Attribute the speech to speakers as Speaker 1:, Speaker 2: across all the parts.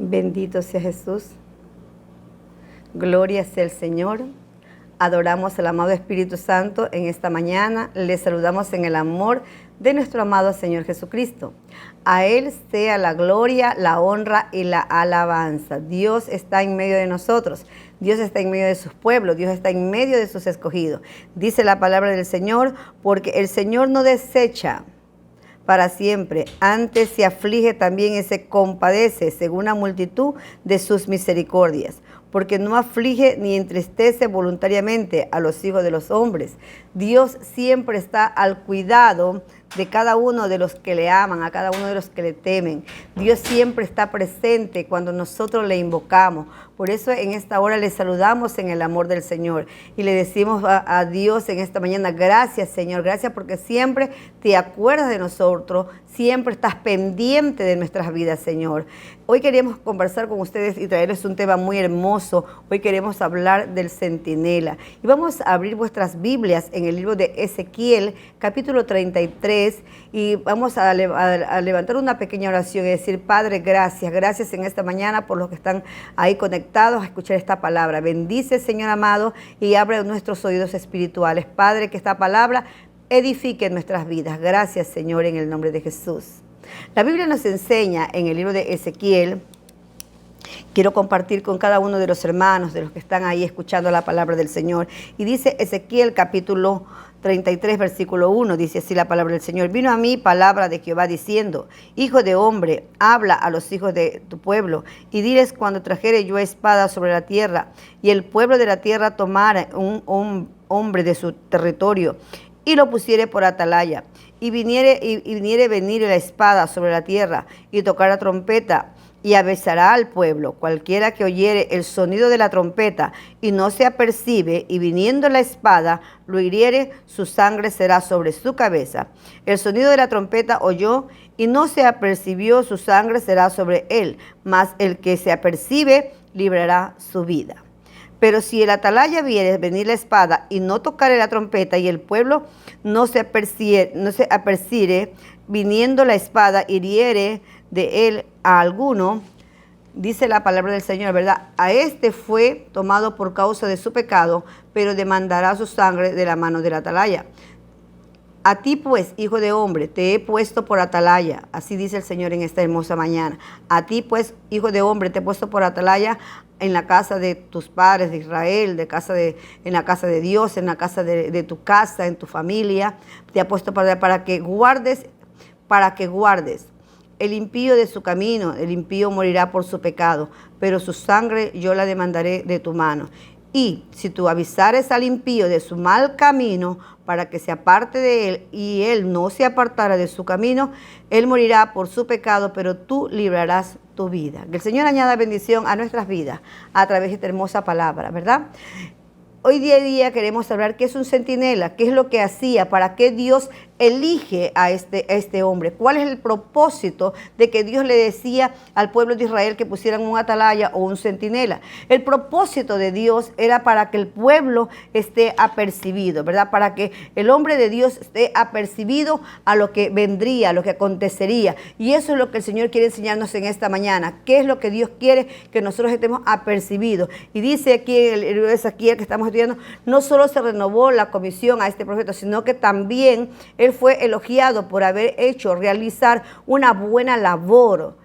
Speaker 1: Bendito sea Jesús. Gloria sea el Señor. Adoramos al amado Espíritu Santo en esta mañana. Le saludamos en el amor de nuestro amado Señor Jesucristo. A Él sea la gloria, la honra y la alabanza. Dios está en medio de nosotros. Dios está en medio de sus pueblos. Dios está en medio de sus escogidos. Dice la palabra del Señor, porque el Señor no desecha para siempre, antes se aflige también y se compadece según la multitud de sus misericordias, porque no aflige ni entristece voluntariamente a los hijos de los hombres. Dios siempre está al cuidado de cada uno de los que le aman, a cada uno de los que le temen. Dios siempre está presente cuando nosotros le invocamos. Por eso en esta hora le saludamos en el amor del Señor y le decimos a Dios en esta mañana: gracias, Señor, gracias porque siempre te acuerdas de nosotros, siempre estás pendiente de nuestras vidas, Señor. Hoy queremos conversar con ustedes y traerles un tema muy hermoso. Hoy queremos hablar del centinela. Y vamos a abrir vuestras Biblias en el libro de Ezequiel, capítulo 33, y vamos a levantar una pequeña oración y decir: Padre, gracias en esta mañana por los que están ahí conectados a escuchar esta palabra. Bendice, Señor amado, y abre nuestros oídos espirituales. Padre, que esta palabra edifique nuestras vidas. Gracias, Señor, en el nombre de Jesús. La Biblia nos enseña en el libro de Ezequiel. Quiero compartir con cada uno de los hermanos, de los que están ahí escuchando la palabra del Señor. Y dice Ezequiel capítulo 33, versículo 1, dice así la palabra del Señor: vino a mí palabra de Jehová diciendo: Hijo de hombre, habla a los hijos de tu pueblo y diles: cuando trajere yo espada sobre la tierra y el pueblo de la tierra tomara un hombre de su territorio y lo pusiere por atalaya y viniere venir la espada sobre la tierra y tocara trompeta y avisará al pueblo, cualquiera que oyere el sonido de la trompeta y no se apercibe, y viniendo la espada lo hiriere, su sangre será sobre su cabeza. El sonido de la trompeta oyó y no se apercibió, su sangre será sobre él, mas el que se apercibe librará su vida. Pero si el atalaya viere venir la espada y no tocare la trompeta y el pueblo no se apercibe, viniendo la espada hiriere de él a alguno, dice la palabra del Señor, ¿verdad? A este fue tomado por causa de su pecado, pero demandará su sangre de la mano del atalaya. A ti pues, hijo de hombre, te he puesto por atalaya, así dice el Señor en esta hermosa mañana. A ti pues, hijo de hombre, te he puesto por atalaya en la casa de tus padres de Israel, en la casa de Dios, en la casa de tu casa, en tu familia. Te ha puesto para que guardes el impío de su camino. El impío morirá por su pecado, pero su sangre yo la demandaré de tu mano. Y si tú avisares al impío de su mal camino, para que se aparte de él, y él no se apartara de su camino, él morirá por su pecado, pero tú librarás tu vida. Que el Señor añada bendición a nuestras vidas a través de esta hermosa palabra, ¿verdad? Hoy día queremos hablar qué es un centinela, qué es lo que hacía, para qué Dios elige a este hombre, cuál es el propósito de que Dios le decía al pueblo de Israel que pusieran un atalaya o un centinela. El propósito de Dios era para que el pueblo esté apercibido, ¿verdad? Para que el hombre de Dios esté apercibido a lo que vendría, a lo que acontecería. Y eso es lo que el Señor quiere enseñarnos en esta mañana. ¿Qué es lo que Dios quiere que nosotros estemos apercibidos? Y dice aquí en el libro de Ezequiel que estamos estudiando, no solo se renovó la comisión a este profeta, sino que también él fue elogiado por haber realizar una buena labor.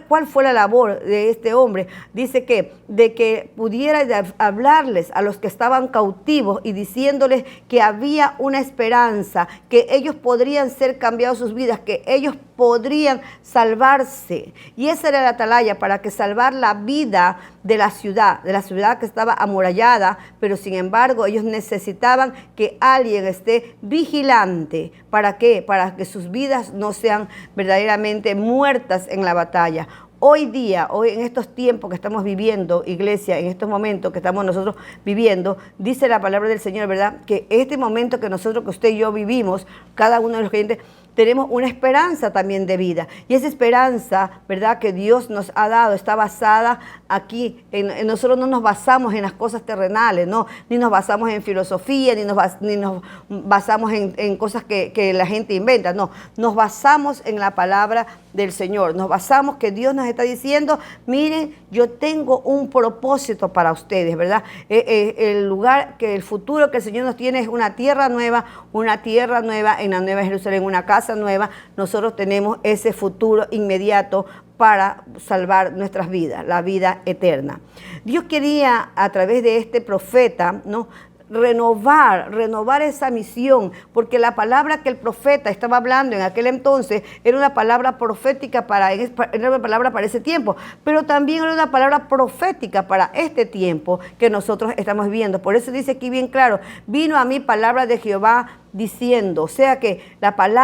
Speaker 1: ¿Cuál fue la labor de este hombre? Dice que de que pudiera hablarles a los que estaban cautivos y diciéndoles que había una esperanza, que ellos podrían ser cambiados sus vidas, que ellos podrían salvarse. Y esa era la atalaya, para que salvar la vida de la ciudad que estaba amurallada, pero sin embargo ellos necesitaban que alguien esté vigilante. ¿Para qué? Para que sus vidas no sean verdaderamente muertas en la batalla. Hoy en estos tiempos que estamos viviendo, iglesia, en estos momentos que estamos nosotros viviendo, dice la palabra del Señor, ¿verdad? Que este momento que usted y yo vivimos, cada uno de los creyentes, tenemos una esperanza también de vida. Y esa esperanza, ¿verdad?, que Dios nos ha dado, está basada aquí. Nosotros no nos basamos en las cosas terrenales, no, ni nos basamos en filosofía, ni nos basamos en cosas que la gente inventa. No, nos basamos en la palabra del Señor. Nos basamos que Dios nos está diciendo, miren, yo tengo un propósito para ustedes, ¿verdad? El lugar, que el futuro que el Señor nos tiene es una tierra nueva en la Nueva Jerusalén, una casa nueva. Nosotros tenemos ese futuro inmediato para salvar nuestras vidas, la vida eterna. Dios quería, a través de este profeta, ¿no?, renovar esa misión, porque la palabra que el profeta estaba hablando en aquel entonces era una palabra profética era una palabra para ese tiempo, pero también era una palabra profética para este tiempo que nosotros estamos viviendo. Por eso dice aquí bien claro, vino a mí palabra de Jehová diciendo, o sea que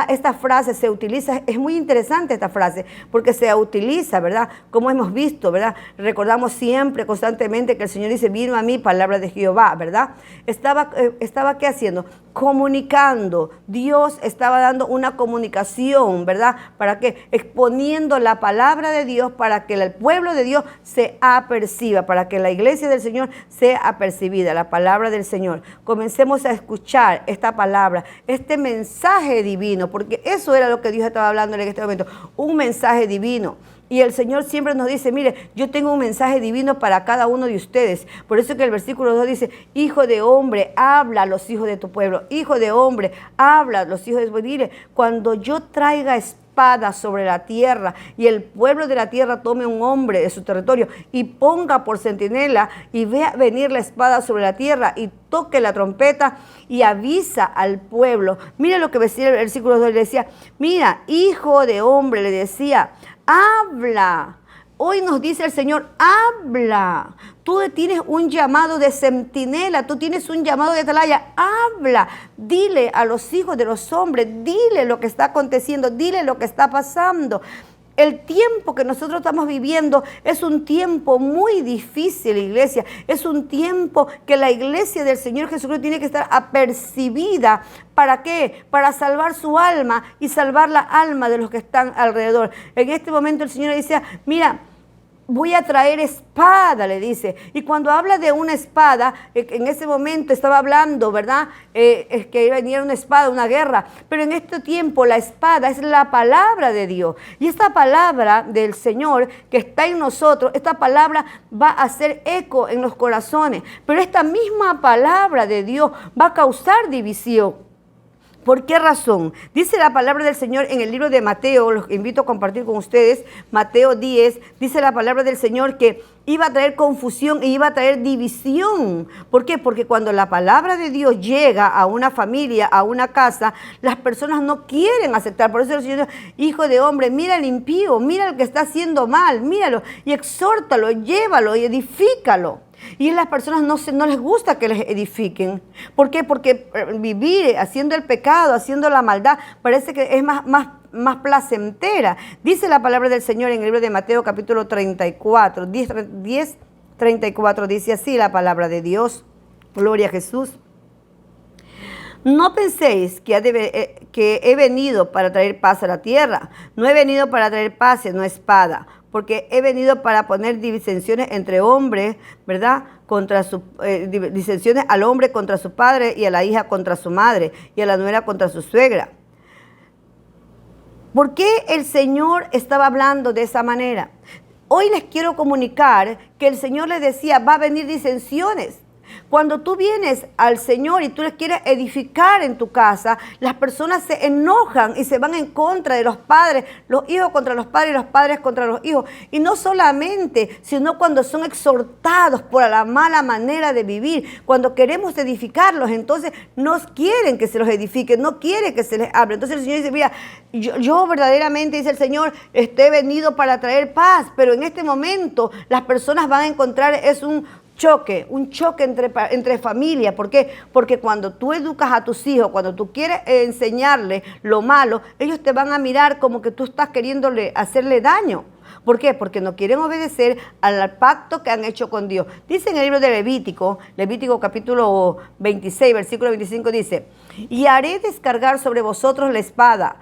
Speaker 1: esta frase se utiliza, es muy interesante esta frase, porque se utiliza, ¿verdad? Como hemos visto, ¿verdad? Recordamos siempre, constantemente, que el Señor dice, vino a mí palabra de Jehová, ¿verdad? Estaba ¿qué haciendo? Comunicando. Dios estaba dando una comunicación, ¿verdad? ¿Para qué? Exponiendo la palabra de Dios para que el pueblo de Dios se aperciba, para que la iglesia del Señor sea apercibida, la palabra del Señor. Comencemos a escuchar esta palabra, este mensaje divino, porque eso era lo que Dios estaba hablando en este momento, un mensaje divino. Y el Señor siempre nos dice, mire, yo tengo un mensaje divino para cada uno de ustedes. Por eso que el versículo 2 dice, hijo de hombre, habla a los hijos de tu pueblo. Hijo de hombre, habla a los hijos de tu pueblo. Dile, cuando yo traiga espada sobre la tierra y el pueblo de la tierra tome un hombre de su territorio y ponga por centinela y vea venir la espada sobre la tierra y toque la trompeta y avisa al pueblo. Mira lo que decía el versículo 2, le decía, mira, hijo de hombre, le decía, habla. Hoy nos dice el Señor, habla. Tú tienes un llamado de centinela, tú tienes un llamado de atalaya, habla. Dile a los hijos de los hombres, dile lo que está aconteciendo, dile lo que está pasando. El tiempo que nosotros estamos viviendo es un tiempo muy difícil, iglesia. Es un tiempo que la iglesia del Señor Jesucristo tiene que estar apercibida. ¿Para qué? Para salvar su alma y salvar la alma de los que están alrededor. En este momento el Señor dice, mira, voy a traer espada, le dice. Y cuando habla de una espada, en ese momento estaba hablando, ¿verdad? Es que venía una espada, una guerra. Pero en este tiempo la espada es la palabra de Dios. Y esta palabra del Señor que está en nosotros, esta palabra va a hacer eco en los corazones. Pero esta misma palabra de Dios va a causar división. ¿Por qué razón? Dice la palabra del Señor en el libro de Mateo, los invito a compartir con ustedes, Mateo 10, dice la palabra del Señor que iba a traer confusión e iba a traer división. ¿Por qué? Porque cuando la palabra de Dios llega a una familia, a una casa, las personas no quieren aceptar. Por eso el Señor dice, hijo de hombre, mira al impío, mira al que está haciendo mal, míralo y exhórtalo, llévalo y edifícalo. Y a las personas no les gusta que les edifiquen. ¿Por qué? Porque vivir haciendo el pecado, haciendo la maldad, parece que es más placentera. Dice la palabra del Señor en el libro de Mateo capítulo 34, 10:34, dice así la palabra de Dios. Gloria a Jesús. No penséis que he venido para traer paz a la tierra. No he venido para traer paz, no espada. Porque he venido para poner disensiones entre hombres, ¿verdad? Disensiones al hombre contra su padre y a la hija contra su madre y a la nuera contra su suegra. ¿Por qué el Señor estaba hablando de esa manera? Hoy les quiero comunicar que el Señor les decía, va a venir disensiones. Cuando tú vienes al Señor y tú les quieres edificar en tu casa, las personas se enojan y se van en contra de los padres, los hijos contra los padres y los padres contra los hijos. Y no solamente, sino cuando son exhortados por la mala manera de vivir. Cuando queremos edificarlos, entonces no quieren que se los edifiquen, no quieren que se les hable. Entonces el Señor dice, mira, yo verdaderamente, dice el Señor, he venido para traer paz, pero en este momento las personas van a encontrar, es un choque entre familias. ¿Por qué? Porque cuando tú educas a tus hijos, cuando tú quieres enseñarles lo malo, ellos te van a mirar como que tú estás queriéndole hacerle daño. ¿Por qué? Porque no quieren obedecer al pacto que han hecho con Dios. Dice en el libro de Levítico capítulo 26, versículo 25, dice, y haré descargar sobre vosotros la espada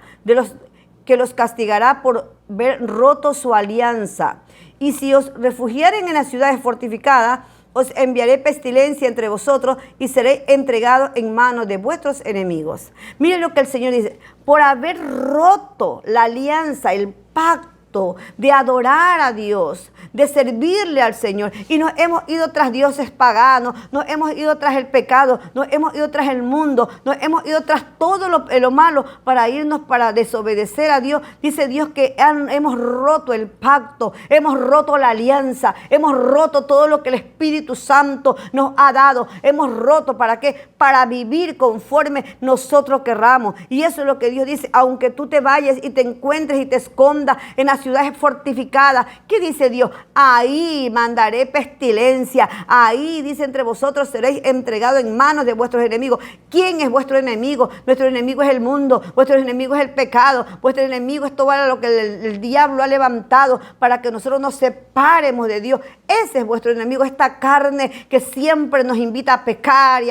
Speaker 1: que los castigará por ver roto su alianza. Y si os refugiaren en las ciudades fortificadas, os enviaré pestilencia entre vosotros y seré entregado en manos de vuestros enemigos. Miren lo que el Señor dice, por haber roto la alianza, el pacto de adorar a Dios, de servirle al Señor. Y nos hemos ido tras dioses paganos, nos hemos ido tras el pecado, nos hemos ido tras el mundo, nos hemos ido tras todo lo malo para irnos, para desobedecer a Dios. Dice Dios que hemos roto el pacto, hemos roto la alianza, hemos roto todo lo que el Espíritu Santo nos ha dado. Hemos roto, ¿para qué? Para vivir conforme nosotros querramos. Y eso es lo que Dios dice: aunque tú te vayas y te encuentres y te escondas en las ciudades fortificadas, ¿qué dice Dios? Ahí mandaré pestilencia. Ahí, dice, entre vosotros seréis entregados en manos de vuestros enemigos. ¿Quién es vuestro enemigo? Nuestro enemigo es el mundo, vuestro enemigo es el pecado, vuestro enemigo es todo lo que el diablo ha levantado para que nosotros nos separemos de Dios. Ese es vuestro enemigo, esta carne que siempre nos invita a pecar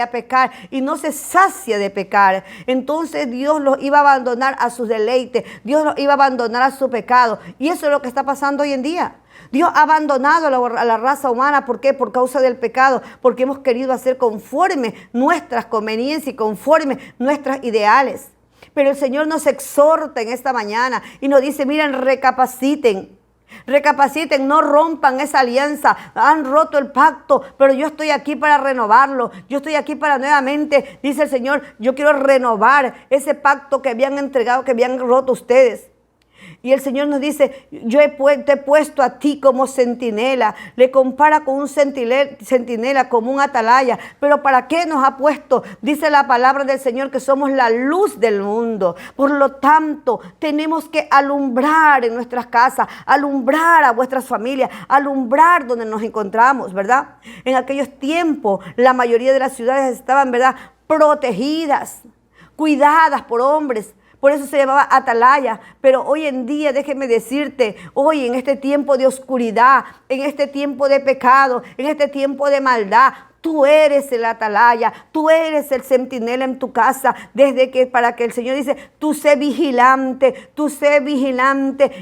Speaker 1: y no se sacia de pecar. Entonces Dios los iba a abandonar a sus deleites, Dios los iba a abandonar a su pecado. Y eso es lo que está pasando hoy en día. Dios ha abandonado a la raza humana. ¿Por qué? Por causa del pecado, porque hemos querido hacer conforme nuestras conveniencias y conforme nuestros ideales. Pero el Señor nos exhorta en esta mañana y nos dice: miren, recapaciten, no rompan esa alianza. Han roto el pacto, pero yo estoy aquí para renovarlo. Yo estoy aquí para nuevamente, dice el Señor, yo quiero renovar ese pacto que habían entregado, que habían roto ustedes. Y el Señor nos dice: yo te he puesto a ti como centinela. Le compara con un centinela, como un atalaya. Pero ¿para qué nos ha puesto? Dice la palabra del Señor que somos la luz del mundo. Por lo tanto, tenemos que alumbrar en nuestras casas, alumbrar a vuestras familias, alumbrar donde nos encontramos, ¿verdad? En aquellos tiempos, la mayoría de las ciudades estaban, ¿verdad?, protegidas, cuidadas por hombres. Por eso se llamaba atalaya. Pero hoy en día, déjeme decirte, hoy en este tiempo de oscuridad, en este tiempo de pecado, en este tiempo de maldad, tú eres el atalaya, tú eres el centinela en tu casa, para que el Señor dice: tú sé vigilante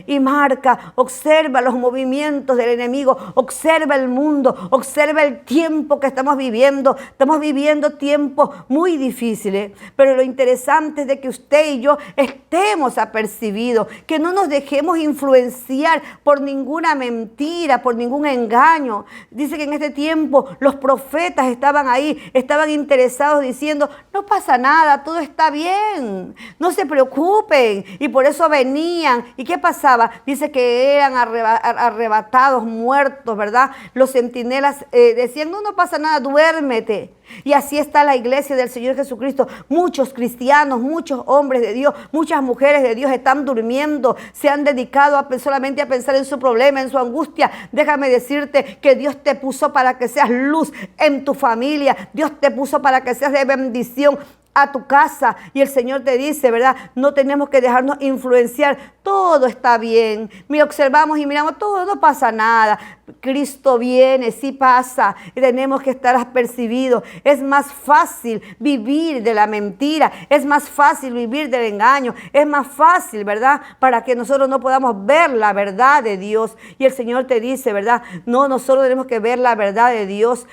Speaker 1: y marca, observa los movimientos del enemigo, observa el mundo, observa el tiempo que estamos viviendo. Estamos viviendo tiempos muy difíciles, pero lo interesante es de que usted y yo estemos apercibidos, que no nos dejemos influenciar por ninguna mentira, por ningún engaño. Dice que en este tiempo los profetas estaban ahí, estaban interesados diciendo: no pasa nada, todo está bien, no se preocupen. Y por eso venían. ¿Y qué pasaba? Dice que eran arrebatados, muertos, ¿verdad? Los centinelas decían: no pasa nada, duérmete. Y así está la iglesia del Señor Jesucristo. Muchos cristianos, muchos hombres de Dios, muchas mujeres de Dios están durmiendo. Se han dedicado solamente a pensar en su problema, en su angustia. Déjame decirte que Dios te puso para que seas luz en tu familia. Dios te puso para que seas de bendición a tu casa. Y el Señor te dice, ¿verdad? No tenemos que dejarnos influenciar. Todo está bien. Mira, observamos y miramos, todo, no pasa nada. Cristo viene, sí pasa. Y tenemos que estar apercibidos. Es más fácil vivir de la mentira. Es más fácil vivir del engaño. Es más fácil, ¿verdad? Para que nosotros no podamos ver la verdad de Dios. Y el Señor te dice, ¿verdad? No, nosotros tenemos que ver la verdad de Dios.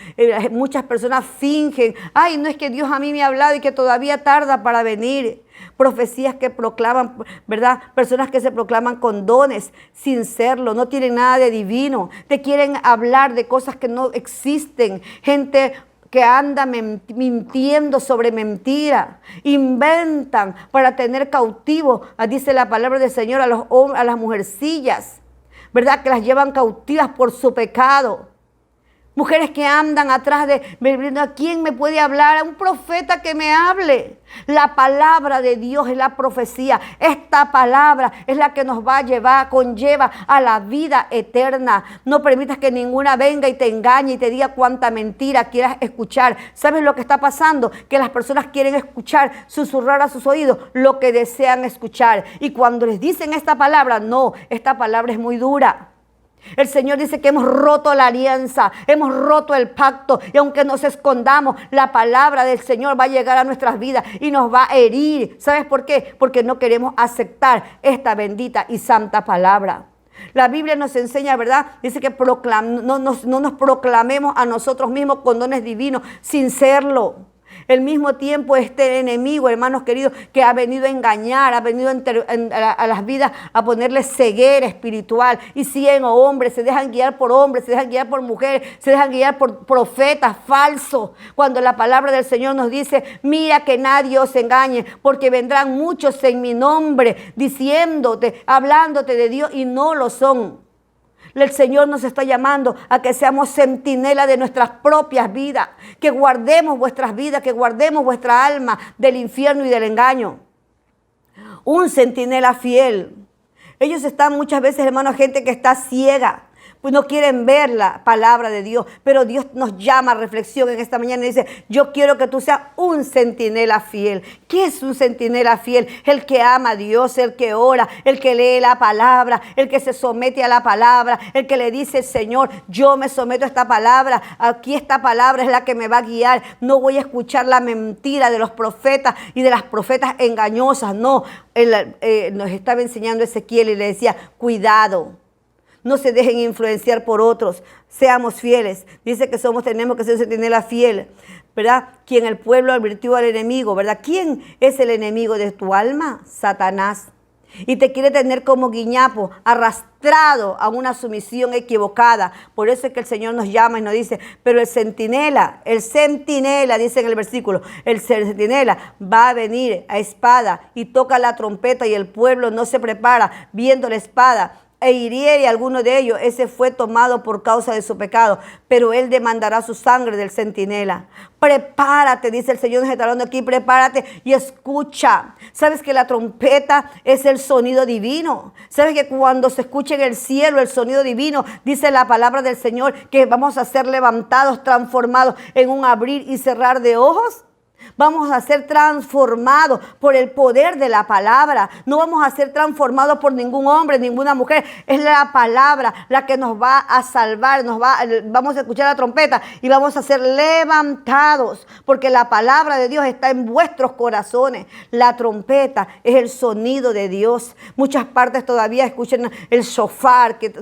Speaker 1: Muchas personas fingen: ay, no es que Dios a mí me ha hablado y que todavía tarda para venir. Profecías que proclaman, ¿verdad? Personas que se proclaman con dones sin serlo, no tienen nada de divino. Te quieren hablar de cosas que no existen. Gente que anda mintiendo sobre mentira. Inventan para tener cautivo, dice la palabra del Señor, a las mujercillas, ¿verdad? Que las llevan cautivas por su pecado. Mujeres que andan atrás de: ¿a quién me puede hablar? A un profeta que me hable. La palabra de Dios es la profecía. Esta palabra es la que nos va a llevar, conlleva a la vida eterna. No permitas que ninguna venga y te engañe y te diga cuánta mentira quieras escuchar. ¿Sabes lo que está pasando? Que las personas quieren escuchar, susurrar a sus oídos lo que desean escuchar. Y cuando les dicen esta palabra, no, esta palabra es muy dura. El Señor dice que hemos roto la alianza, hemos roto el pacto, y aunque nos escondamos, la palabra del Señor va a llegar a nuestras vidas y nos va a herir. ¿Sabes por qué? Porque no queremos aceptar esta bendita y santa palabra. La Biblia nos enseña, ¿verdad? Dice que no nos proclamemos a nosotros mismos con dones divinos sin serlo. El mismo tiempo este enemigo, hermanos queridos, que ha venido a engañar, ha venido a las vidas a ponerle ceguera espiritual. Y 100 hombres se dejan guiar por hombres, se dejan guiar por mujeres, se dejan guiar por profetas falsos. Cuando la palabra del Señor nos dice, mira que nadie os engañe, porque vendrán muchos en mi nombre, diciéndote, hablándote de Dios y no lo son. El Señor nos está llamando a que seamos centinelas de nuestras propias vidas, que guardemos vuestras vidas, que guardemos vuestra alma del infierno y del engaño. Un centinela fiel. Ellos están muchas veces, hermanos, gente que está ciega, pues no quieren ver la palabra de Dios, pero Dios nos llama a reflexión en esta mañana y dice, yo quiero que tú seas un centinela fiel. ¿Qué es un centinela fiel? El que ama a Dios, el que ora, el que lee la palabra, el que se somete a la palabra, el que le dice, Señor, yo me someto a esta palabra, aquí esta palabra es la que me va a guiar, no voy a escuchar la mentira de los profetas y de las profetas engañosas, no. Nos estaba enseñando Ezequiel y le decía, cuidado. No se dejen influenciar por otros. Seamos fieles. Dice que tenemos que ser centinela fiel, ¿verdad? Quien el pueblo advirtió al enemigo, ¿verdad? ¿Quién es el enemigo de tu alma? Satanás. Y te quiere tener como guiñapo, arrastrado a una sumisión equivocada. Por eso es que el Señor nos llama y nos dice, pero el centinela, dice en el versículo, el centinela va a venir a espada y toca la trompeta y el pueblo no se prepara viendo la espada e hiriere a alguno de ellos, ese fue tomado por causa de su pecado, pero él demandará su sangre del centinela. Prepárate, dice el Señor, nos está hablando aquí, prepárate y escucha. ¿Sabes que la trompeta es el sonido divino? ¿Sabes que cuando se escucha en el cielo el sonido divino, dice la palabra del Señor, que vamos a ser levantados, transformados en un abrir y cerrar de ojos? Vamos a ser transformados por el poder de la palabra. No vamos a ser transformados por ningún hombre, ninguna mujer. Es la palabra la que nos va a salvar. Vamos a escuchar la trompeta y vamos a ser levantados. Porque la palabra de Dios está en vuestros corazones. La trompeta es el sonido de Dios. Muchas partes todavía escuchan el shofar, que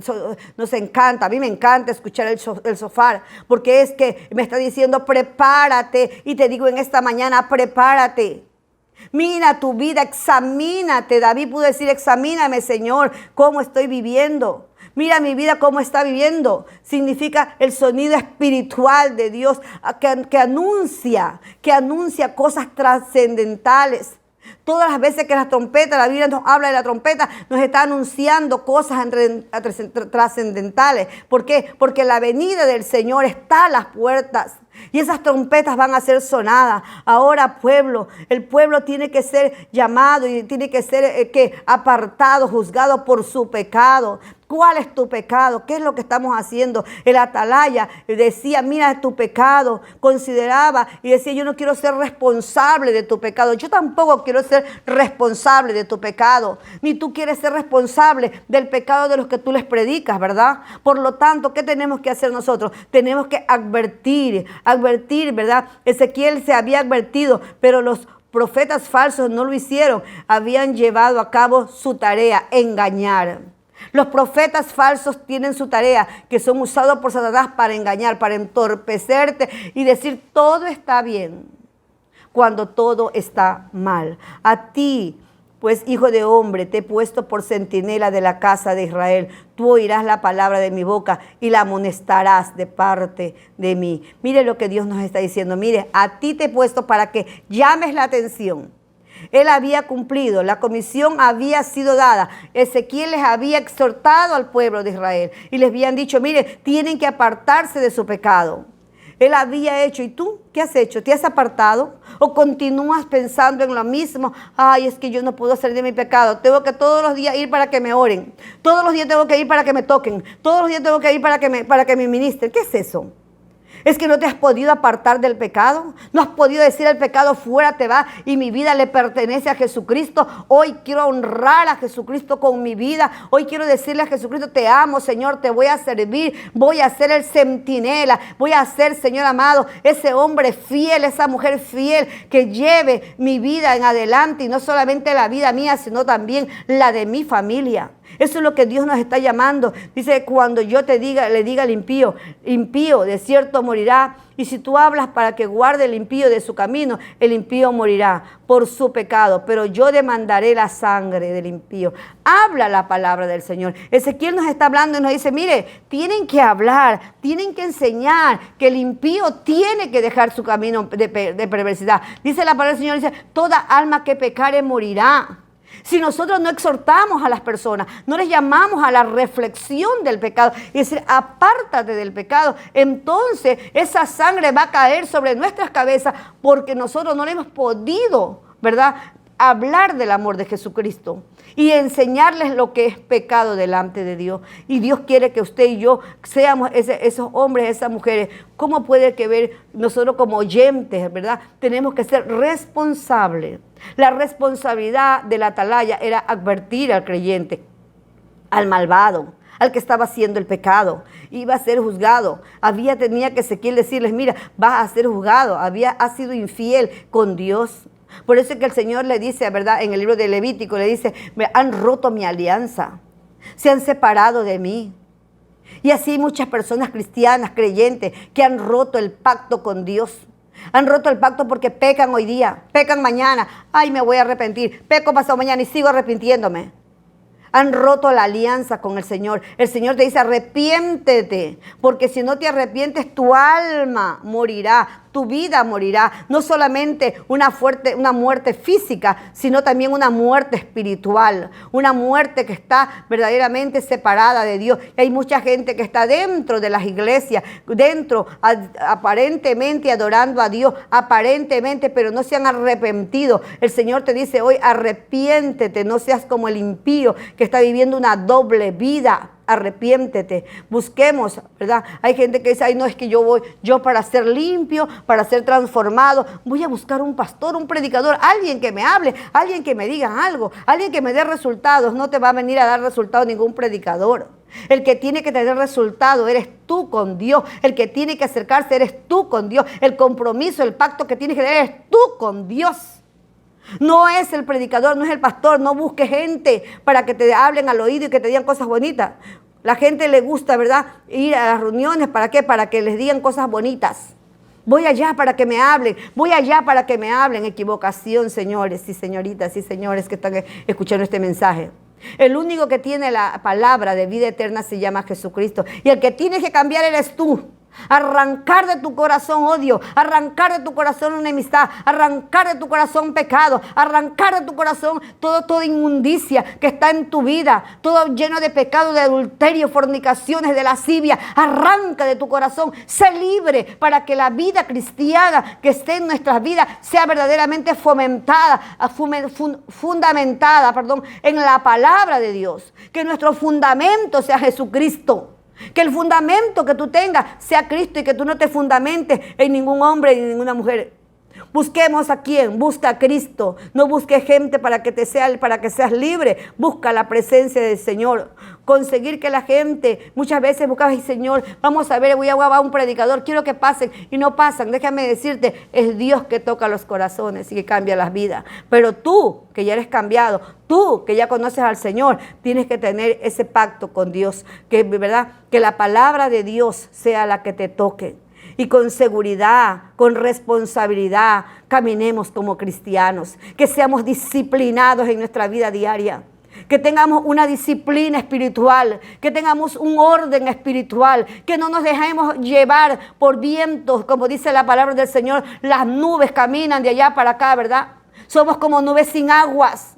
Speaker 1: nos encanta. A mí me encanta escuchar el shofar. Porque es que me está diciendo prepárate. Y te digo en esta mañana, prepárate. Mira tu vida, examínate. David pudo decir, examíname, Señor, cómo estoy viviendo. Mira mi vida cómo está viviendo. Significa el sonido espiritual de Dios que anuncia cosas trascendentales. Todas las veces que la trompeta, la Biblia nos habla de la trompeta, nos está anunciando cosas trascendentales. ¿Por qué? Porque la venida del Señor está a las puertas. Y esas trompetas van a ser sonadas. Ahora el pueblo tiene que ser llamado y tiene que ser apartado, juzgado por su pecado. ¿Cuál es tu pecado? ¿Qué es lo que estamos haciendo? El atalaya decía, mira tu pecado, consideraba y decía, yo no quiero ser responsable de tu pecado. Yo tampoco quiero ser responsable de tu pecado. Ni tú quieres ser responsable del pecado de los que tú les predicas, ¿verdad? Por lo tanto, ¿qué tenemos que hacer nosotros? Tenemos que advertir, ¿verdad? Ezequiel se había advertido, pero los profetas falsos no lo hicieron. Habían llevado a cabo su tarea, engañar. Los profetas falsos tienen su tarea, que son usados por Satanás para engañar, para entorpecerte y decir todo está bien, cuando todo está mal. A ti, pues, hijo de hombre, te he puesto por centinela de la casa de Israel. Tú oirás la palabra de mi boca y la amonestarás de parte de mí. Mire lo que Dios nos está diciendo. Mire, a ti te he puesto para que llames la atención. Él había cumplido, la comisión había sido dada. Ezequiel les había exhortado al pueblo de Israel y les habían dicho, mire, tienen que apartarse de su pecado. Él había hecho, ¿y tú qué has hecho? ¿Te has apartado? ¿O continúas pensando en lo mismo? Ay, es que yo no puedo salir de mi pecado. Tengo que todos los días ir para que me oren. Todos los días tengo que ir para que me toquen. Todos los días tengo que ir para que me ministren. ¿Qué es eso? ¿Es que no te has podido apartar del pecado? ¿No has podido decir el pecado fuera te va y mi vida le pertenece a Jesucristo? Hoy quiero honrar a Jesucristo con mi vida. Hoy quiero decirle a Jesucristo, te amo, Señor, te voy a servir. Voy a ser el centinela. Voy a ser, Señor amado, ese hombre fiel, esa mujer fiel que lleve mi vida en adelante. Y no solamente la vida mía, sino también la de mi familia. Eso es lo que Dios nos está llamando. Dice, cuando yo le diga al impío, de cierto modo, morirá. Y si tú hablas para que guarde el impío de su camino, el impío morirá por su pecado. Pero yo demandaré la sangre del impío. Habla la palabra del Señor. Ezequiel nos está hablando y nos dice, mire, tienen que hablar, tienen que enseñar que el impío tiene que dejar su camino de perversidad. Dice la palabra del Señor, dice, toda alma que pecare morirá. Si nosotros no exhortamos a las personas, no les llamamos a la reflexión del pecado, es decir, apártate del pecado, entonces esa sangre va a caer sobre nuestras cabezas porque nosotros no le hemos podido, ¿verdad?, hablar del amor de Jesucristo y enseñarles lo que es pecado delante de Dios. Y Dios quiere que usted y yo seamos esos hombres, esas mujeres. ¿Cómo puede que ver nosotros como oyentes, verdad? Tenemos que ser responsables. La responsabilidad de la atalaya era advertir al creyente, al malvado, al que estaba haciendo el pecado, iba a ser juzgado. Tenía que Ezequiel decirles, mira, vas a ser juzgado, ha sido infiel con Dios. Por eso es que el Señor le dice, ¿verdad?, en el libro de Levítico, le dice, me han roto mi alianza, se han separado de mí. Y así muchas personas cristianas, creyentes, que han roto el pacto con Dios. Han roto el pacto porque pecan hoy día, pecan mañana. Ay, me voy a arrepentir, peco pasado mañana y sigo arrepintiéndome. Han roto la alianza con el Señor. El Señor te dice, arrepiéntete, porque si no te arrepientes, tu alma morirá, tu vida morirá. No solamente una muerte física, sino también una muerte espiritual, una muerte que está verdaderamente separada de Dios. Y hay mucha gente que está dentro de las iglesias, aparentemente adorando a Dios, aparentemente, pero no se han arrepentido. El Señor te dice hoy, arrepiéntete, no seas como el impío que está viviendo una doble vida. Arrepiéntete, busquemos, ¿verdad? Hay gente que dice, ay, no, es que yo para ser limpio, para ser transformado, voy a buscar un pastor, un predicador, alguien que me hable, alguien que me diga algo, alguien que me dé resultados. No te va a venir a dar resultados ningún predicador. El que tiene que tener resultado eres tú con Dios. El que tiene que acercarse eres tú con Dios. El compromiso, el pacto que tienes que tener eres tú con Dios. No es el predicador, no es el pastor. No busques gente para que te hablen al oído y que te digan cosas bonitas. La gente le gusta, ¿verdad?, ir a las reuniones. ¿Para qué? Para que les digan cosas bonitas. Voy allá para que me hablen. Voy allá para que me hablen. Equivocación, señores y señoritas y señores que están escuchando este mensaje. El único que tiene la palabra de vida eterna se llama Jesucristo. Y el que tiene que cambiar eres tú. Arrancar de tu corazón odio, arrancar de tu corazón enemistad, arrancar de tu corazón pecado, arrancar de tu corazón toda inmundicia que está en tu vida, todo lleno de pecado, de adulterio, fornicaciones, de lascivia. Arranca de tu corazón, sé libre para que la vida cristiana que esté en nuestras vidas sea verdaderamente fundamentada en la palabra de Dios. Que nuestro fundamento sea Jesucristo. Que el fundamento que tú tengas sea Cristo y que tú no te fundamentes en ningún hombre ni ninguna mujer. Busquemos a quién, busca a Cristo. No busques gente para que seas libre. Busca la presencia del Señor. Conseguir que la gente, muchas veces buscaba, ay, Señor, vamos a ver, voy a un predicador, quiero que pasen, y no pasan. Déjame decirte, es Dios que toca los corazones y que cambia las vidas. Pero tú, que ya eres cambiado, tú, que ya conoces al Señor, tienes que tener ese pacto con Dios, que, ¿verdad?, que la palabra de Dios sea la que te toque. Y con seguridad, con responsabilidad, caminemos como cristianos, que seamos disciplinados en nuestra vida diaria. Que tengamos una disciplina espiritual, que tengamos un orden espiritual, que no nos dejemos llevar por vientos, como dice la palabra del Señor. Las nubes caminan de allá para acá, ¿verdad? Somos como nubes sin aguas,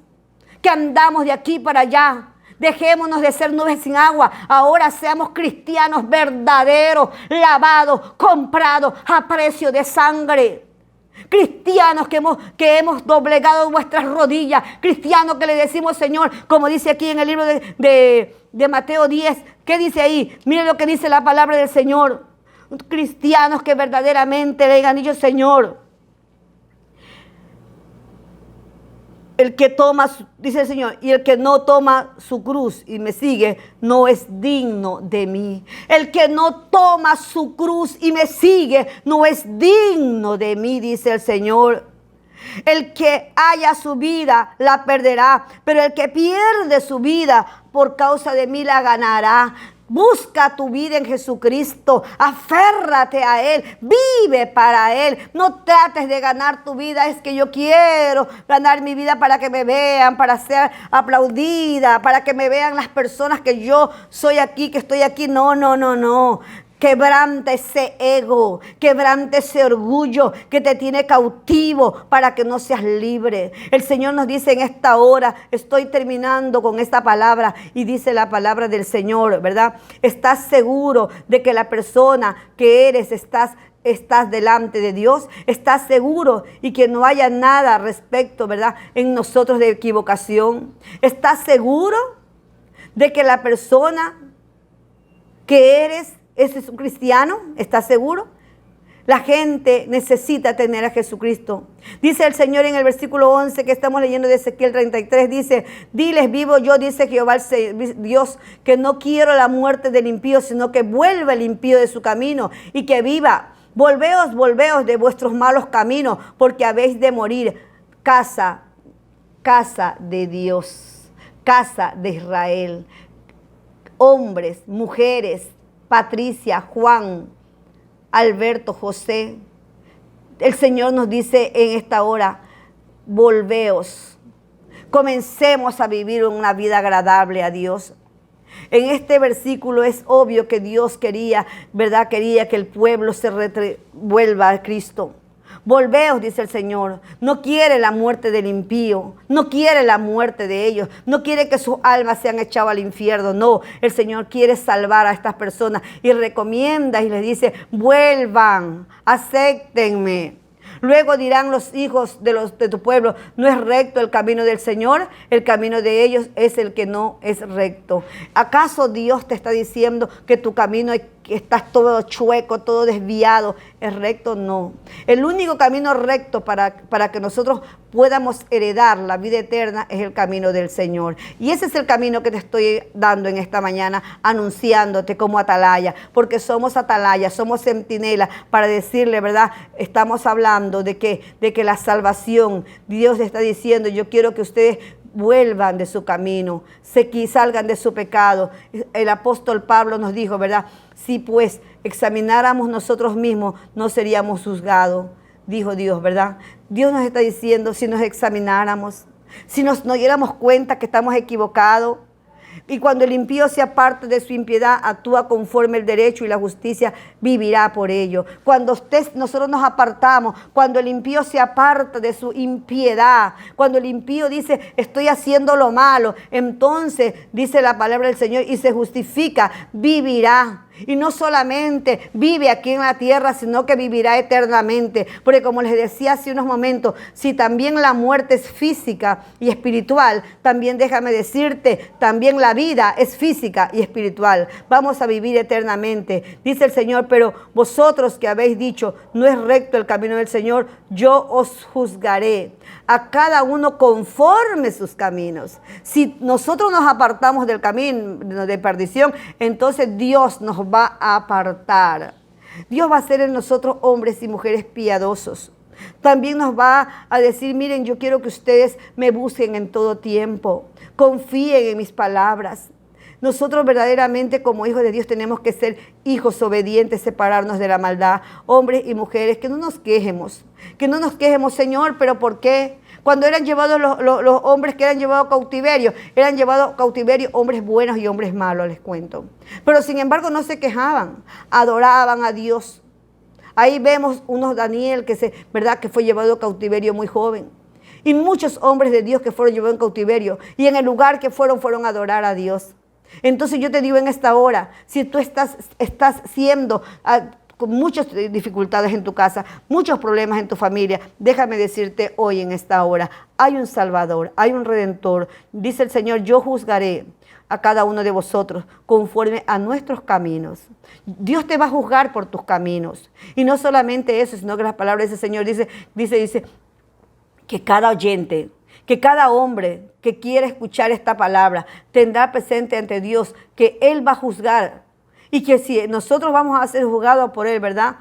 Speaker 1: que andamos de aquí para allá. Dejémonos de ser nubes sin agua. Ahora seamos cristianos verdaderos, lavados, comprados a precio de sangre. Cristianos que hemos doblegado nuestras rodillas. Cristianos que le decimos, Señor, como dice aquí en el libro de Mateo 10. ¿Qué dice ahí? Miren lo que dice la palabra del Señor. Cristianos que verdaderamente le digan dicho, Señor, el que toma, dice el Señor, y el que no toma su cruz y me sigue, no es digno de mí. El que no toma su cruz y me sigue, no es digno de mí, dice el Señor. El que haya su vida, la perderá, pero el que pierde su vida por causa de mí la ganará. Busca tu vida en Jesucristo. Aférrate a Él. Vive para Él. No trates de ganar tu vida. Es que yo quiero ganar mi vida para que me vean, para ser aplaudida, para que me vean las personas que yo soy aquí, que estoy aquí. No, no, no, no. Quebranta ese ego, quebranta ese orgullo que te tiene cautivo para que no seas libre. El Señor nos dice en esta hora, estoy terminando con esta palabra y dice la palabra del Señor, ¿verdad? ¿Estás seguro de que la persona que eres estás delante de Dios? ¿Estás seguro y que no haya nada respecto, ¿verdad?, en nosotros de equivocación? ¿Estás seguro de que la persona que eres es un cristiano? ¿Estás seguro? La gente necesita tener a Jesucristo. Dice el Señor en el versículo 11 que estamos leyendo de Ezequiel 33, dice: diles, vivo yo, dice Jehová Dios, que no quiero la muerte del impío, sino que vuelva el impío de su camino y que viva. Volveos, volveos de vuestros malos caminos, porque habéis de morir. Casa de Dios, casa de Israel. Hombres, mujeres, Patricia, Juan, Alberto, José. El Señor nos dice en esta hora: volveos. Comencemos a vivir una vida agradable a Dios. En este versículo es obvio que Dios quería, ¿verdad? Quería que el pueblo se vuelva a Cristo. Volveos, dice el Señor. No quiere la muerte del impío, no quiere la muerte de ellos, no quiere que sus almas sean echadas al infierno. No, el Señor quiere salvar a estas personas y recomienda y les dice: vuelvan, acéptenme. Luego dirán los hijos de tu pueblo: no es recto el camino del Señor, el camino de ellos es el que no es recto. ¿Acaso Dios te está diciendo que tu camino estás todo chueco, todo desviado, es recto? No. El único camino recto para que nosotros podamos heredar la vida eterna es el camino del Señor. Y ese es el camino que te estoy dando en esta mañana, anunciándote como atalaya, porque somos atalaya, somos centinela, para decirle, ¿verdad? Estamos hablando de que la salvación, Dios está diciendo: yo quiero que ustedes vuelvan de su camino, salgan de su pecado. El apóstol Pablo nos dijo, ¿verdad? Si pues examináramos nosotros mismos, no seríamos juzgados, dijo Dios, ¿verdad? Dios nos está diciendo: si nos examináramos, si nos diéramos cuenta que estamos equivocados. Y cuando el impío se aparta de su impiedad, actúa conforme el derecho y la justicia, vivirá por ello. Cuando nosotros nos apartamos, cuando el impío se aparta de su impiedad, cuando el impío dice: estoy haciendo lo malo, entonces dice la palabra del Señor, y se justifica, vivirá. Y no solamente vive aquí en la tierra, sino que vivirá eternamente. Porque como les decía hace unos momentos, si también la muerte es física y espiritual, también déjame decirte, también la vida es física y espiritual. Vamos a vivir eternamente. Dice el Señor: pero vosotros que habéis dicho, no es recto el camino del Señor, yo os juzgaré a cada uno conforme sus caminos. Si nosotros nos apartamos del camino de perdición, entonces Dios nos va a apartar. Dios va a hacer en nosotros hombres y mujeres piadosos. También nos va a decir: miren, yo quiero que ustedes me busquen en todo tiempo, confíen en mis palabras. Nosotros verdaderamente como hijos de Dios tenemos que ser hijos obedientes, separarnos de la maldad, hombres y mujeres, que no nos quejemos, Señor, pero ¿por qué? Cuando eran llevados los hombres que eran llevados a cautiverio hombres buenos y hombres malos, les cuento. Pero sin embargo no se quejaban, adoraban a Dios. Ahí vemos unos Daniel ¿verdad?, que fue llevado a cautiverio muy joven. Y muchos hombres de Dios que fueron llevados en cautiverio y en el lugar que fueron a adorar a Dios. Entonces yo te digo en esta hora, si tú estás siendo con muchas dificultades en tu casa, muchos problemas en tu familia, déjame decirte hoy en esta hora, hay un Salvador, hay un Redentor. Dice el Señor: yo juzgaré a cada uno de vosotros conforme a nuestros caminos. Dios te va a juzgar por tus caminos. Y no solamente eso, sino que las palabras de ese Señor dice que cada oyente, que cada hombre que quiera escuchar esta palabra tendrá presente ante Dios que Él va a juzgar. Y que si nosotros vamos a ser juzgados por Él, ¿verdad?,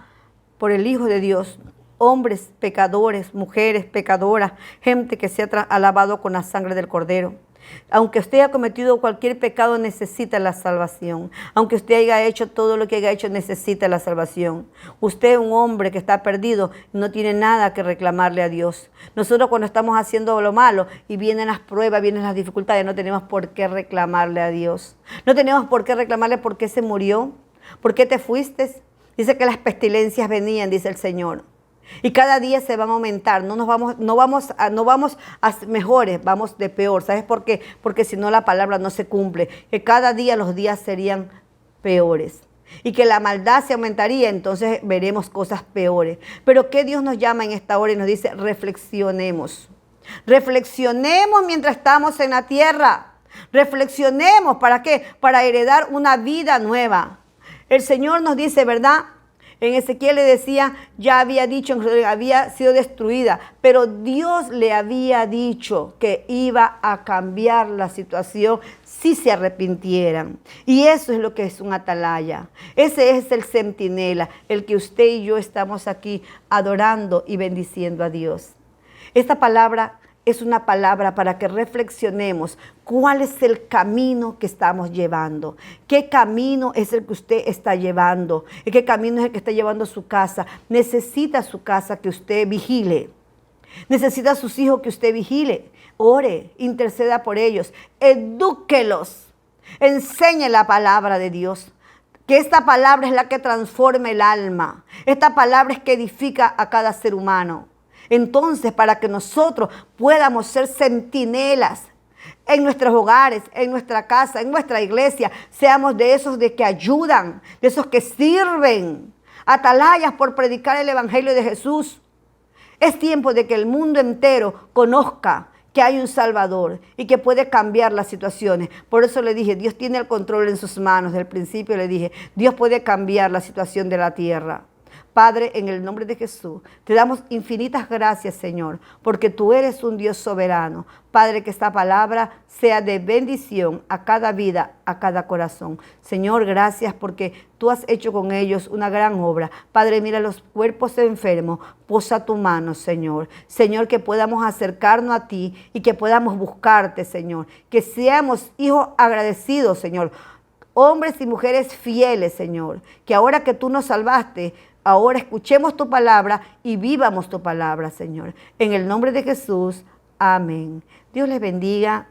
Speaker 1: por el Hijo de Dios, hombres pecadores, mujeres pecadoras, gente que se ha lavado con la sangre del Cordero. Aunque usted haya cometido cualquier pecado, necesita la salvación. Aunque usted haya hecho todo lo que haya hecho, necesita la salvación. Usted es un hombre que está perdido y no tiene nada que reclamarle a Dios. Nosotros cuando estamos haciendo lo malo y vienen las pruebas, vienen las dificultades, no tenemos por qué reclamarle a Dios. No tenemos por qué reclamarle por qué se murió, por qué te fuiste. Dice que las pestilencias venían, dice el Señor. Y cada día se van a aumentar, no vamos a mejores, vamos de peor. ¿Sabes por qué? Porque si no la palabra no se cumple, que cada día los días serían peores y que la maldad se aumentaría, entonces veremos cosas peores. Pero ¿qué Dios nos llama en esta hora y nos dice? Reflexionemos. Reflexionemos mientras estamos en la tierra. Reflexionemos, ¿para qué? Para heredar una vida nueva. El Señor nos dice, ¿verdad? En Ezequiel le decía, ya había dicho, había sido destruida, pero Dios le había dicho que iba a cambiar la situación si se arrepintieran. Y eso es lo que es un atalaya. Ese es el centinela, el que usted y yo estamos aquí adorando y bendiciendo a Dios. Esta palabra es una palabra para que reflexionemos cuál es el camino que estamos llevando. ¿Qué camino es el que usted está llevando? ¿Qué camino es el que está llevando a su casa? Necesita su casa que usted vigile. Necesita a sus hijos que usted vigile. Ore, interceda por ellos. Edúquelos. Enseñe la palabra de Dios. Que esta palabra es la que transforma el alma. Esta palabra es que edifica a cada ser humano. Entonces, para que nosotros podamos ser centinelas en nuestros hogares, en nuestra casa, en nuestra iglesia, seamos de esos de que ayudan, de esos que sirven, atalayas por predicar el evangelio de Jesús. Es tiempo de que el mundo entero conozca que hay un Salvador y que puede cambiar las situaciones. Por eso le dije, Dios tiene el control en sus manos. Desde el principio le dije, Dios puede cambiar la situación de la tierra. Padre, en el nombre de Jesús, te damos infinitas gracias, Señor, porque tú eres un Dios soberano. Padre, que esta palabra sea de bendición a cada vida, a cada corazón. Señor, gracias porque tú has hecho con ellos una gran obra. Padre, mira los cuerpos enfermos, posa tu mano, Señor. Señor, que podamos acercarnos a ti y que podamos buscarte, Señor. Que seamos hijos agradecidos, Señor. Hombres y mujeres fieles, Señor. Que ahora que tú nos salvaste, ahora escuchemos tu palabra y vivamos tu palabra, Señor. En el nombre de Jesús, amén. Dios les bendiga.